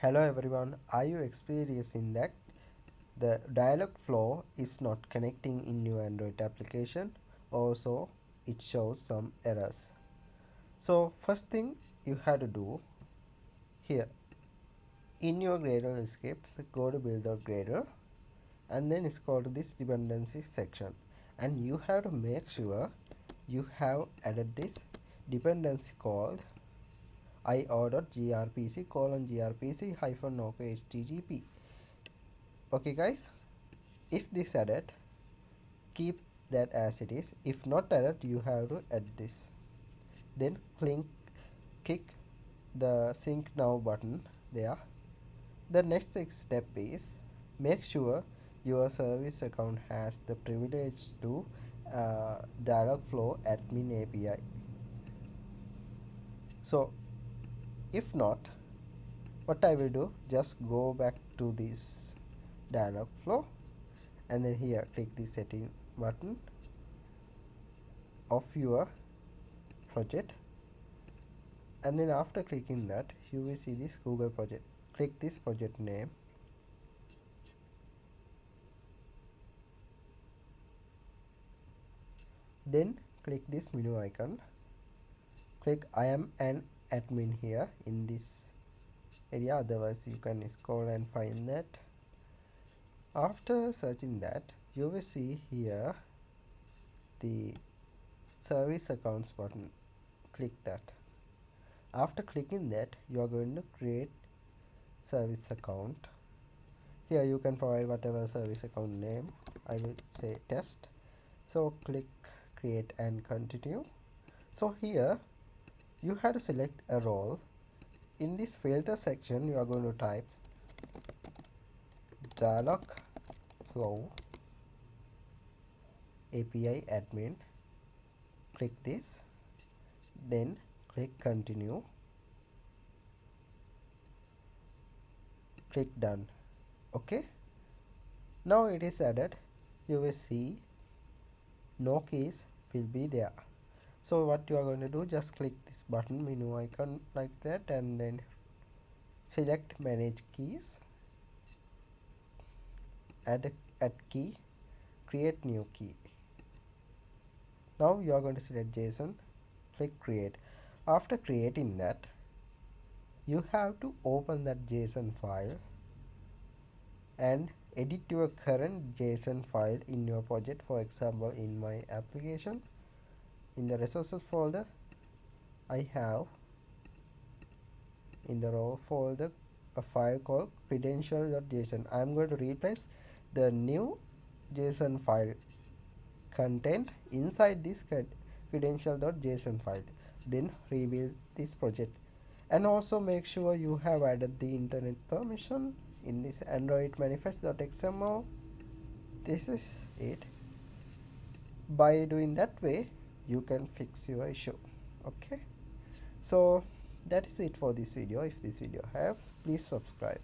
Hello everyone, are you experiencing that the dialog flow is not connecting in your Android application? Also, it shows some errors. So first thing you have to do here in your Gradle scripts, go to build.gradle and then scroll to this dependency section, and you have to make sure you have added this dependency called io.grpc colon grpc hyphen ok Okay guys, if this added, keep that as it is. If not added, you have to add this. Then click the sync now button there. The next step is make sure your service account has the privilege to Dialogflow admin API. So if not, what I will do, just go back to this Dialogflow and then here click the setting button of your project, and then after clicking that you will see this Google project. Click this project name, then click this menu icon, click I am an admin here in this area, otherwise you can scroll and find that. After searching that, you will see here the service accounts button. Click that. After clicking that, you are going to create service account. Here you can provide whatever service account name. I will say test. So click create and continue. So here you have to select a role. In this filter section you are going to type Dialogflow API admin. Click this, then click continue, click done. Okay, now it is added. You will see no keys will be there. So what you are going to do, just click this button menu icon like that and then select manage keys, add key, create new key. Now you are going to select JSON, click create. After creating that, you have to open that JSON file and edit your current JSON file in your project. For example, in my application, in the resources folder, I have in the raw folder a file called credential.json. I am going to replace the new JSON file content inside this credential.json file, then rebuild this project. And also make sure you have added the internet permission in this android manifest.xml. This is it. By doing that way you can fix your issue. Okay, so that is it for this video. If this video helps, please subscribe.